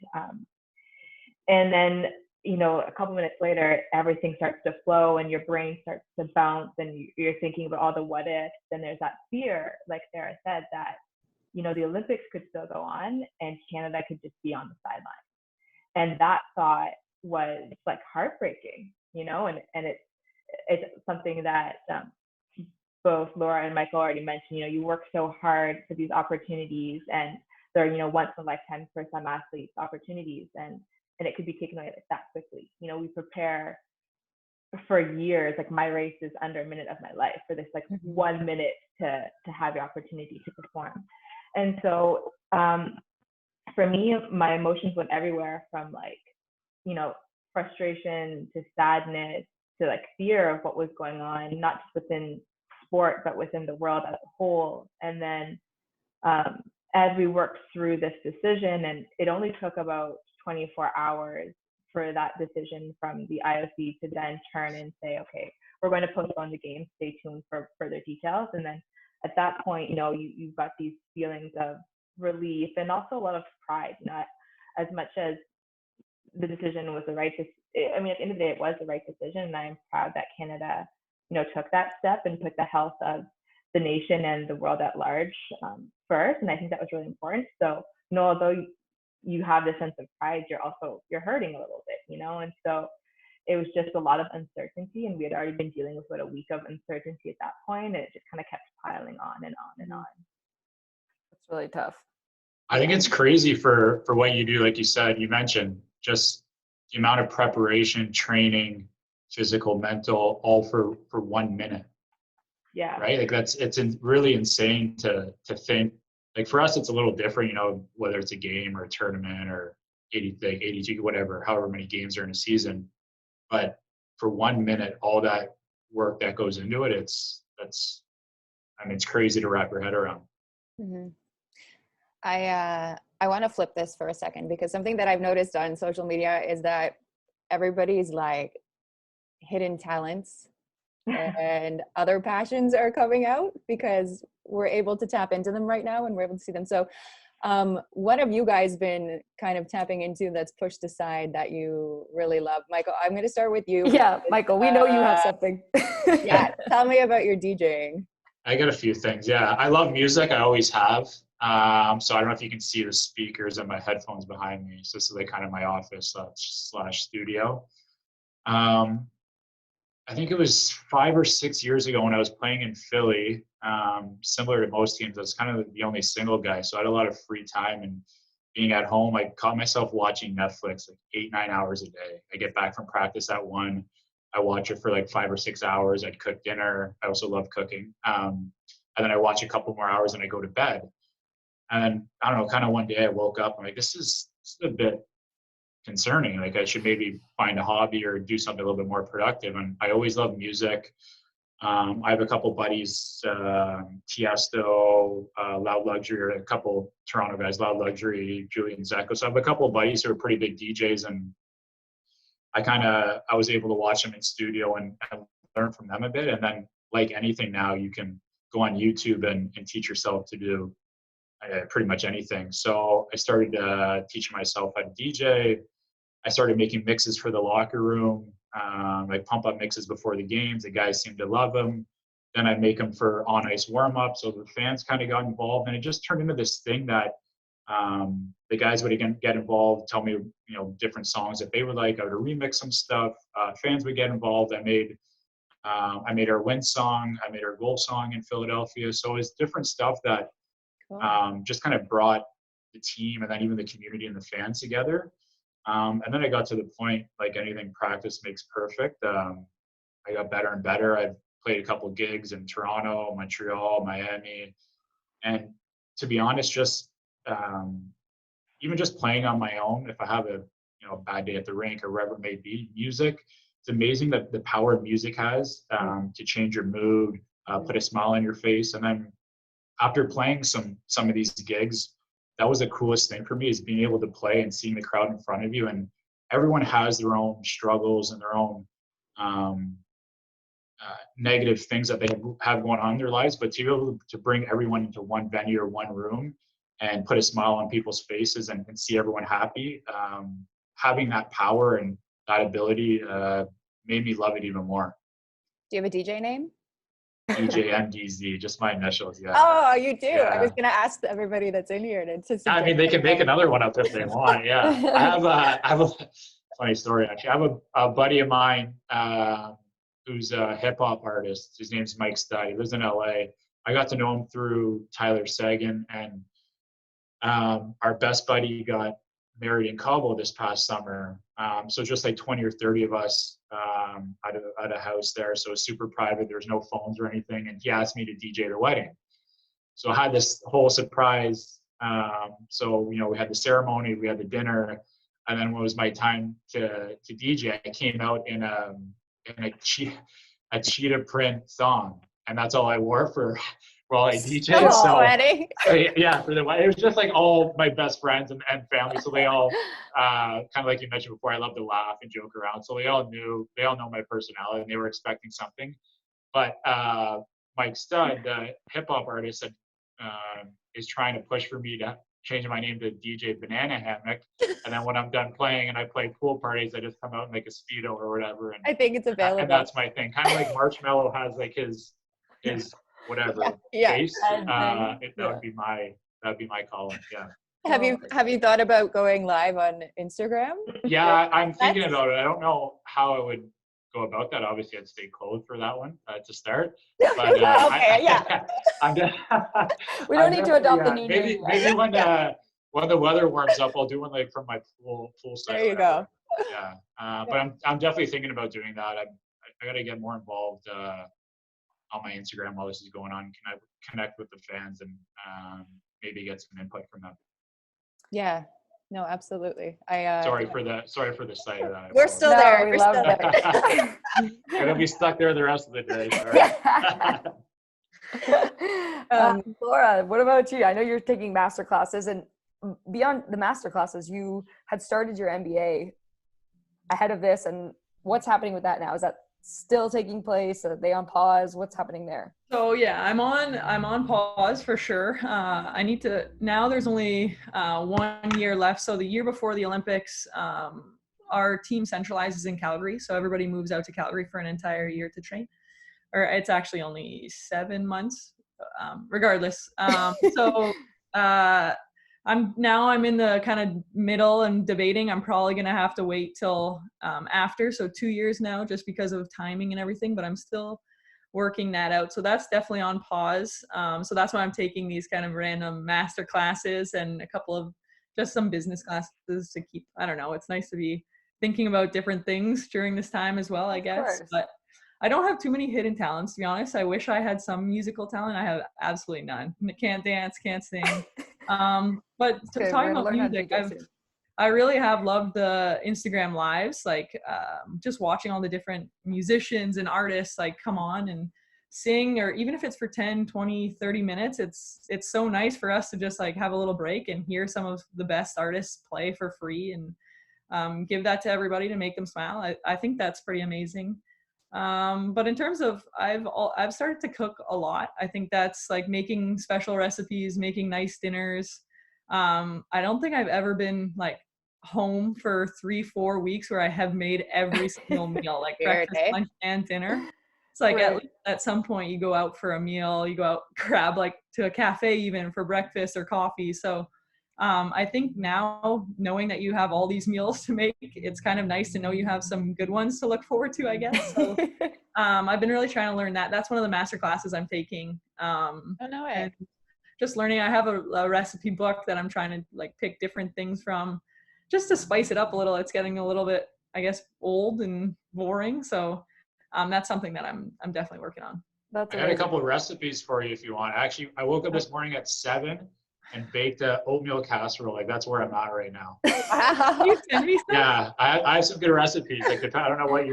And then, a couple minutes later, everything starts to flow and your brain starts to bounce, and you're thinking about all the what ifs. And there's that fear, like Sarah said, that, the Olympics could still go on and Canada could just be on the sideline. And that thought was like heartbreaking, and it's something that both Laura and Michael already mentioned. You work so hard for these opportunities, and they're, once in a lifetime for some athletes opportunities, and it could be taken away like that quickly. We prepare for years. Like my race is under a minute of my life for this, like 1 minute to have the opportunity to perform. And so for me, my emotions went everywhere from like, you know, frustration to sadness to like fear of what was going on, not just within sport, but within the world as a whole. And then as we worked through this decision, and it only took about 24 hours for that decision from the IOC to then turn and say, okay, we're going to postpone the game, stay tuned for further details. And then at that point, you know, you've got these feelings of relief and also a lot of pride, not as much as the decision was the right decision. I mean, at the end of the day, it was the right decision, and I'm proud that Canada, you know, took that step and put the health of the nation and the world at large first. And I think that was really important. So, you know, although you have this sense of pride, you're hurting a little bit, you know. And so it was just a lot of uncertainty, and we had already been dealing with about a week of uncertainty at that point, and it just kind of kept piling on and on and on. It's really tough. I think it's crazy for what you do. Like you said, you mentioned just the amount of preparation, training, physical, mental, all for 1 minute. Yeah. Right. Like it's really insane to think. Like for us, it's a little different, you know, whether it's a game or a tournament or 82, whatever, however many games are in a season. But for 1 minute, all that work that goes into it, it's crazy to wrap your head around. Mm-hmm. I want to flip this for a second, because something that I've noticed on social media is that everybody's like hidden talents and other passions are coming out because we're able to tap into them right now and we're able to see them. So what have you guys been kind of tapping into that's pushed aside that you really love? Michael, I'm going to start with you. Yeah, Michael, we know you have something. Yeah, tell me about your DJing. I got a few things. Yeah, I love music. I always have. So I don't know if you can see the speakers and my headphones behind me. So this is like kind of my office / studio. I think it was 5 or 6 years ago when I was playing in Philly. Similar to most teams, I was kind of the only single guy, so I had a lot of free time. And being at home, I caught myself watching Netflix like 8-9 hours a day. I get back from practice at 1. I watch it for like 5 or 6 hours. I'd cook dinner. I also love cooking. And then I watch a couple more hours and I go to bed. And then, I don't know, kind of one day I woke up, I'm like, this is a bit concerning. Like I should maybe find a hobby or do something a little bit more productive. And I always love music. I have a couple buddies, Tiesto, Loud Luxury, or a couple Toronto guys, Loud Luxury, Julian Zecco. So I have a couple of buddies who are pretty big DJs, and I was able to watch them in studio and learn from them a bit. And then, like anything now, you can go on YouTube and teach yourself to do pretty much anything. So I started teaching myself how to DJ. I started making mixes for the locker room, like pump up mixes before the games. The guys seemed to love them. Then I'd make them for on ice warm up. So the fans kind of got involved, and it just turned into this thing that the guys would again get involved, tell me, you know, different songs that they would like. I would remix some stuff. Fans would get involved. I made our win song. I made our goal song in Philadelphia. So it's different stuff that just kind of brought the team and then even the community and the fans together. And then I got to the point, like anything, practice makes perfect. I got better and better. I've played a couple gigs in Toronto, Montreal, Miami. And to be honest, just even just playing on my own, if I have a bad day at the rink or wherever it may be, music, it's amazing that the power of music has to change your mood, put a smile on your face. And then after playing some of these gigs, that was the coolest thing for me, is being able to play and seeing the crowd in front of you. And everyone has their own struggles and their own negative things that they have going on in their lives, but to be able to bring everyone into one venue or one room and put a smile on people's faces and see everyone happy, having that power and that ability made me love it even more. Do you have a DJ name? DJ MDZ, just my initials. Yeah. Oh, you do? Yeah. I was going to ask everybody that's in here to I mean, they can make another one up if they want. Yeah. I have a funny story, actually. I have a buddy of mine who's a hip hop artist. His name's Mike Studd. He lives in LA. I got to know him through Tyler Sagan, and our best buddy got married in Cabo this past summer. So just like 20 or 30 of us at a house there. So it was super private. There was no phones or anything. And he asked me to DJ their wedding. So I had this whole surprise So, you know, we had the ceremony, we had the dinner, and then when it was my time to DJ, I came out in a cheetah print thong, and that's all I wore for while I DJed. So yeah, for the it was just like all my best friends and family. So they all kind of like you mentioned before, I love to laugh and joke around. So they all know my personality, and they were expecting something. But Mike Stud, the hip hop artist, is trying to push for me to change my name to DJ Banana Hammock. And then when I'm done playing and I play pool parties, I just come out in like a Speedo or whatever. And I think it's available. And that's my thing. Kind of like Marshmello has like his whatever face. That would be my calling. Yeah. Have you thought about going live on Instagram? Yeah, I'm thinking about it. I don't know how I would go about that. Obviously, I'd stay clothed for that one to start. But, we don't need to adopt the new maybe when the weather warms up, I'll do one like from my pool side. There you go. Yeah, but I'm definitely thinking about doing that. I got to get more involved on my Instagram while this is going on. Can I connect with the fans and maybe get some input from them? Yeah. No, absolutely. Sorry for the site of that. We're still there. We're still there. It'll be stuck there the rest of the day. Laura, what about you? I know you're taking master classes, and beyond the master classes, you had started your MBA ahead of this, and what's happening with that now? Is that still taking place? Are they on pause? What's happening there? So yeah, I'm on pause for sure. I need to, now there's only 1 year left. So the year before the Olympics, our team centralizes in Calgary. So everybody moves out to Calgary for an entire year to train, or it's actually only 7 months, regardless. I'm in the kind of middle and debating. I'm probably going to have to wait till after. So 2 years now, just because of timing and everything, but I'm still working that out. So that's definitely on pause. So that's why I'm taking these kind of random master classes and a couple of just some business classes to keep, I don't know, it's nice to be thinking about different things during this time as well, I guess. But I don't have too many hidden talents, to be honest. I wish I had some musical talent. I have absolutely none. Can't dance, can't sing. But talking about music, I really have loved the Instagram lives, like just watching all the different musicians and artists like come on and sing, or even if it's for 10, 20, 30 minutes, it's so nice for us to just like have a little break and hear some of the best artists play for free and give that to everybody to make them smile. I think that's pretty amazing. But in terms of, I've started to cook a lot. I think that's like making special recipes, making nice dinners. I don't think I've ever been like home for 3-4 weeks where I have made every single meal, like breakfast, lunch, and dinner. It's like at some point you go out for a meal, you go out, grab like to a cafe even for breakfast or coffee. So I think now, knowing that you have all these meals to make, it's kind of nice to know you have some good ones to look forward to, I guess. So I've been really trying to learn that. That's one of the master classes I'm taking. And just learning. I have a recipe book that I'm trying to like pick different things from, just to spice it up a little. It's getting a little bit, I guess, old and boring. So that's something that I'm definitely working on. I got a couple of recipes for you if you want. Actually, I woke up this morning at 7 and baked a oatmeal casserole. Like that's where I'm at right now. You send me some? Yeah, I have some good recipes. Like I don't know what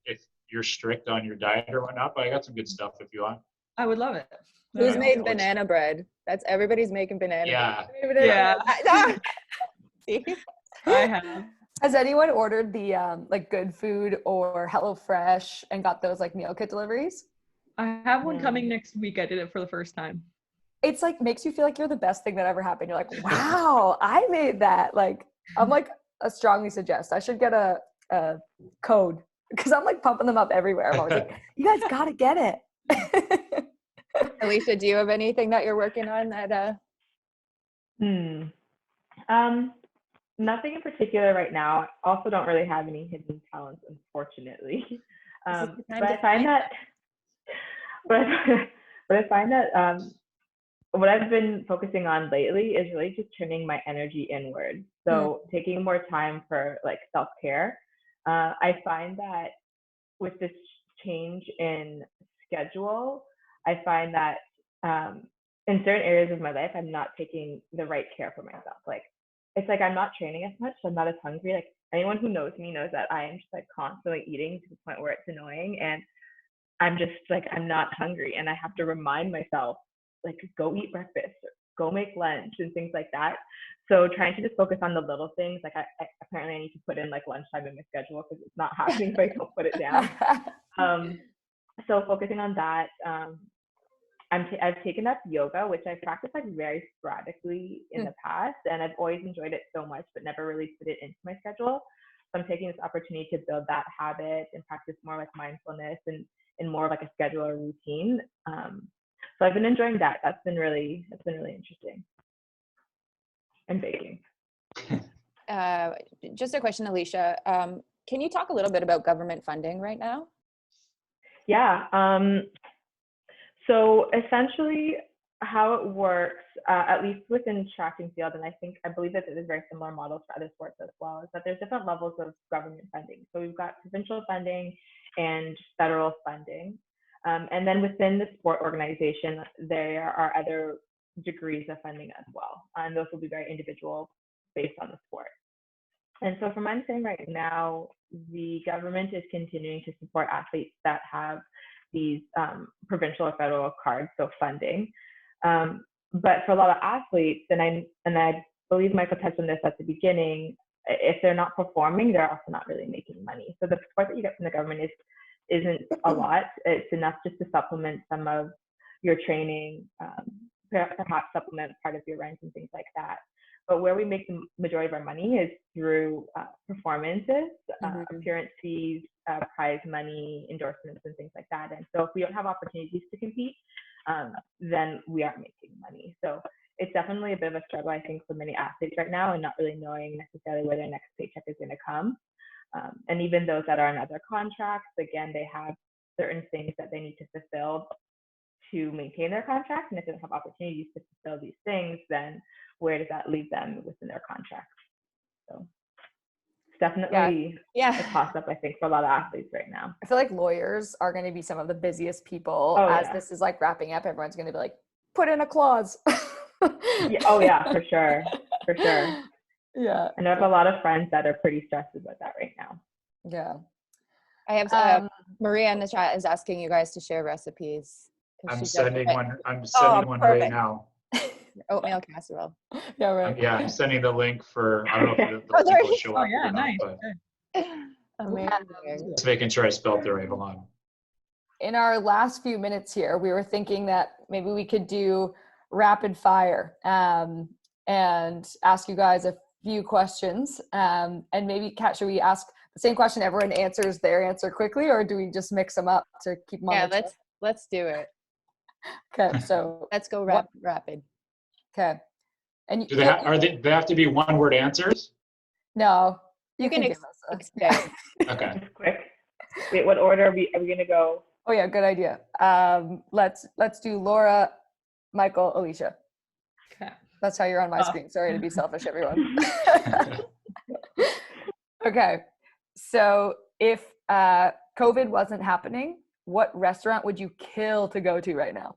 if you're strict on your diet or whatnot, but I got some good stuff if you want. I would love it. Who's made banana bread? That's everybody's making banana bread. Yeah. See? I have. Has anyone ordered the like Good Food or HelloFresh and got those like meal kit deliveries? I have one coming next week. I did it for the first time. It's like makes you feel like you're the best thing that ever happened. You're like, wow, I made that. Like, I'm like, I strongly suggest I should get a code, because I'm like pumping them up everywhere. I'm always like, you guys gotta get it. Alicia, do you have anything that you're working on that Nothing in particular right now. Also don't really have any hidden talents, unfortunately. But I find that what I've been focusing on lately is really just turning my energy inward. So taking more time for like self-care. I find that with this change in schedule, I find that in certain areas of my life, I'm not taking the right care for myself. Like, it's like I'm not training as much, so I'm not as hungry. Like, anyone who knows me knows that I am just like constantly eating to the point where it's annoying, and I'm just like, I'm not hungry, and I have to remind myself, like, go eat breakfast, or go make lunch, and things like that. So trying to just focus on the little things. Like, I apparently I need to put in like lunchtime in my schedule because it's not happening if I don't put it down. So focusing on that. I've taken up yoga, which I practiced like very sporadically in the past, and I've always enjoyed it so much, but never really put it into my schedule. So I'm taking this opportunity to build that habit and practice more like mindfulness and more like a schedule or routine. So I've been enjoying that. That's been really interesting. And baking. Just a question, Alicia. Can you talk a little bit about government funding right now? Yeah. So essentially how it works, at least within track and field, and I believe that there's very similar models for other sports as well, is that there's different levels of government funding. So we've got provincial funding and federal funding. And then within the sport organization, there are other degrees of funding as well. And those will be very individual based on the sport. And so from my understanding right now, the government is continuing to support athletes that have these provincial or federal cards, so funding. But for a lot of athletes, and I believe Michael touched on this at the beginning, if they're not performing, they're also not really making money. So the support that you get from the government isn't a lot. It's enough just to supplement some of your training, perhaps supplement part of your rent and things like that. But where we make the majority of our money is through performances, appearance fees, prize money, endorsements, and things like that. And so if we don't have opportunities to compete, then we aren't making money. So it's definitely a bit of a struggle, I think, for many athletes right now, and not really knowing necessarily where their next paycheck is going to come. And even those that are in other contracts, again, they have certain things that they need to fulfill to maintain their contract. And if they don't have opportunities to fulfill these things, then where does that leave them within their contract? So it's definitely a toss-up, I think, for a lot of athletes right now. I feel like lawyers are going to be some of the busiest people this is like wrapping up. Everyone's going to be like, put in a clause. For sure. Yeah. And I have a lot of friends that are pretty stressed about that right now. Yeah. I have Maria in the chat is asking you guys to share recipes. I'm sending one right now. Oatmeal casserole. Yeah, right. I'm sending the link for, I don't know if the link will show up or not, nice. but Amazing. just making sure I spelled it right. Hold on. In our last few minutes here, we were thinking that maybe we could do rapid fire and ask you guys a few questions. And maybe, Kat, should we ask the same question? Everyone answers their answer quickly, or do we just mix them up to keep them on the tip? Let's do it. Okay, so let's go rapid. Okay. And do they have to be one-word answers? No, you can give us expand. Okay. Just quick. Wait, what order are we gonna go? Oh yeah, good idea. Let's do Laura, Michael, Alicia. Okay. That's how you're on my screen. Sorry to be selfish, everyone. Okay. So if COVID wasn't happening, what restaurant would you kill to go to right now?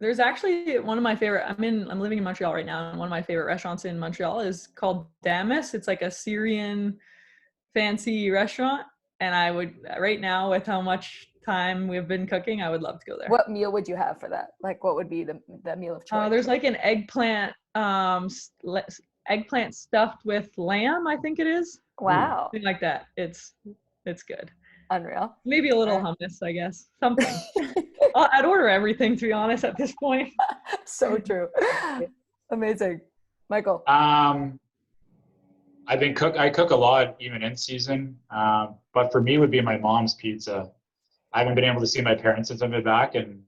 There's actually one of my favorite, I'm living in Montreal right now, and one of my favorite restaurants in Montreal is called Damas. It's like a Syrian fancy restaurant, and I would, right now, with how much time we've been cooking, I would love to go there. What meal would you have for that? Like, what would be the meal of choice? There's like an eggplant stuffed with lamb, I think it is. Wow. Something like that. It's good. Unreal. Maybe a little hummus, I guess. Something. I'd order everything, to be honest, at this point. So true. Amazing. Michael. I cook a lot, even in season. But for me, it would be my mom's pizza. I haven't been able to see my parents since I've been back, and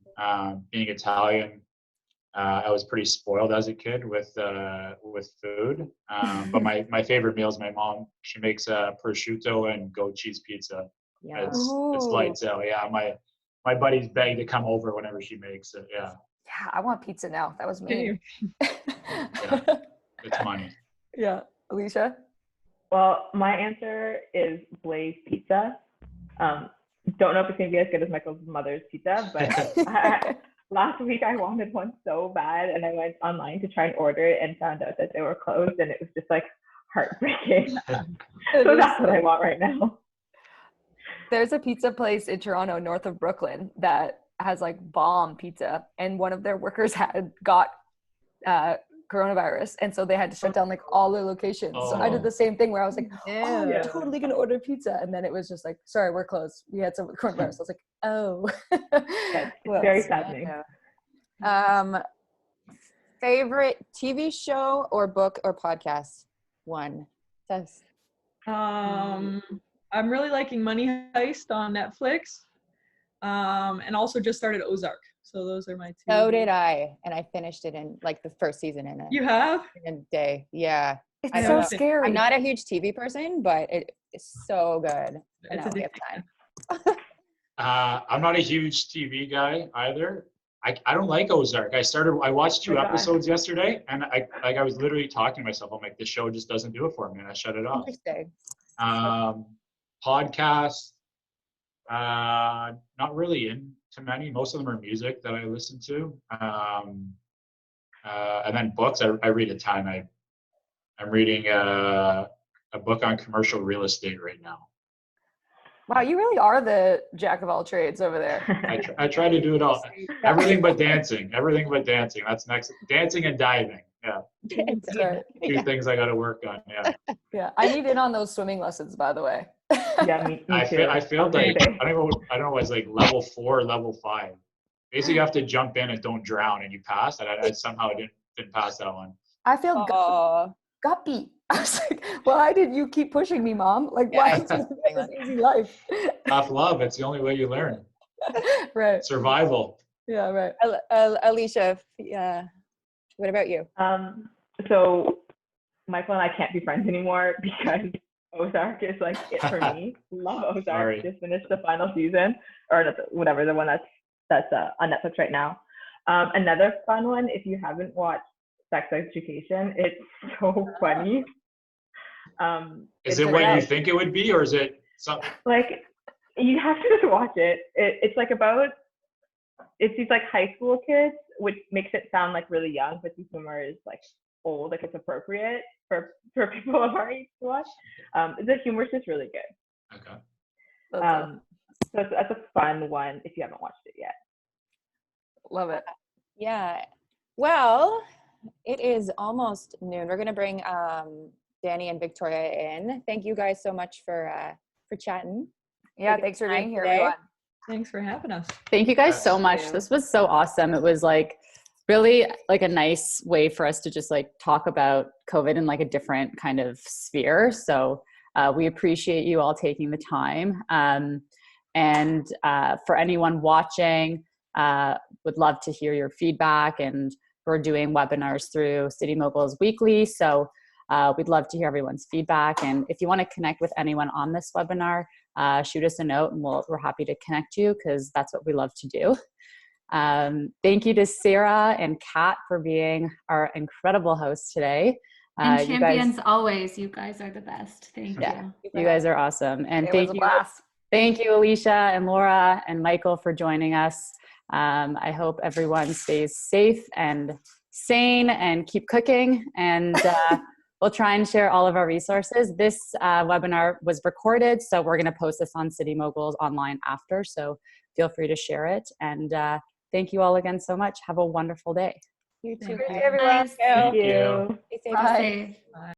being Italian, I was pretty spoiled as a kid with food. But my favorite meal is my mom. She makes prosciutto and goat cheese pizza. Yeah. It's lights out. Yeah, my buddies beg to come over whenever she makes it. Yeah. Yeah, I want pizza now. That was me. Yeah, it's money. Yeah. Alicia? Well, my answer is Blaze Pizza. don't know if it's going to be as good as Michael's mother's pizza, but last week I wanted one so bad, and I went online to try and order it and found out that they were closed, and it was just like heartbreaking. So that's what I want right now. There's a pizza place in Toronto, north of Brooklyn, that has like bomb pizza, and one of their workers had got coronavirus, and so they had to shut down like all their locations. So I did the same thing where I was like, oh, I'm totally gonna order pizza, and then it was just like, sorry, we're closed. We had some coronavirus. I was like, oh. It's very saddening. Favorite TV show or book or podcast? One. I'm really liking Money Heist on Netflix, and also just started Ozark. So those are my two. So did I, and I finished it in like the first season in You have? a day. Yeah. It's so scary. I'm not a huge TV person, but it is so good. It's time. I'm not a huge TV guy either. I don't like Ozark. I watched 2 episodes yesterday, and I was literally talking to myself. I'm like, this show just doesn't do it for me, and I shut it off. Interesting. Podcasts, not really into many. Most of them are music that I listen to. And then books, I read a ton. I'm reading a book on commercial real estate right now. Wow, you really are the jack of all trades over there. I try to do it all. Everything but dancing. Everything but dancing. That's next. Dancing and diving. Yeah. That's right. 2 things I got to work on. Yeah. Yeah, I need in on those swimming lessons, by the way. Yeah, me too. I failed like I don't know. It was like level 4, level 5. Basically, you have to jump in and don't drown, and you pass. And I somehow didn't pass that one. I feel guppy. I was like, why did you keep pushing me, Mom? Like, why did you live this easy life? Tough love. It's the only way you learn. Right. Survival. Yeah, right. Alicia, what about you? So Michael and I can't be friends anymore because Ozark is like it for me. Love Ozark. Sorry. Just finished the final season, or whatever, the one that's on Netflix right now. Another fun one, if you haven't watched Sex Education, it's so funny. Is it what you think it would be, or is it something? Like, you have to just watch it. It's like it's these like high school kids, which makes it sound like really young, but the humor is like old, like it's appropriate for people of our age to watch. The humor is just really good. Okay. So that's a fun one if you haven't watched it yet. Love it. Yeah. Well, it is almost noon. We're going to bring Danny and Victoria in. Thank you guys so much for chatting. Yeah, thanks for being here, today. everyone. Thanks for having us. Thank you guys so much. you. This was so awesome. It was like really like a nice way for us to just like talk about COVID in like a different kind of sphere. So we appreciate you all taking the time. And for anyone watching, would love to hear your feedback, and we're doing webinars through City Moguls weekly. So we'd love to hear everyone's feedback. And if you want to connect with anyone on this webinar, shoot us a note and we're happy to connect you, because that's what we love to do. Thank you to Sarah and Kat for being our incredible hosts today. And champions always. You guys are the best. Thank you. You guys are awesome. And Thank you, Alicia and Laura and Michael, for joining us. I hope everyone stays safe and sane and keep cooking. And we'll try and share all of our resources. This webinar was recorded, so we're going to post this on City Moguls online after. So feel free to share it. And thank you all again so much. Have a wonderful day. You too. Thank you. Everyone. Thank you. Stay safe. Bye. Safe.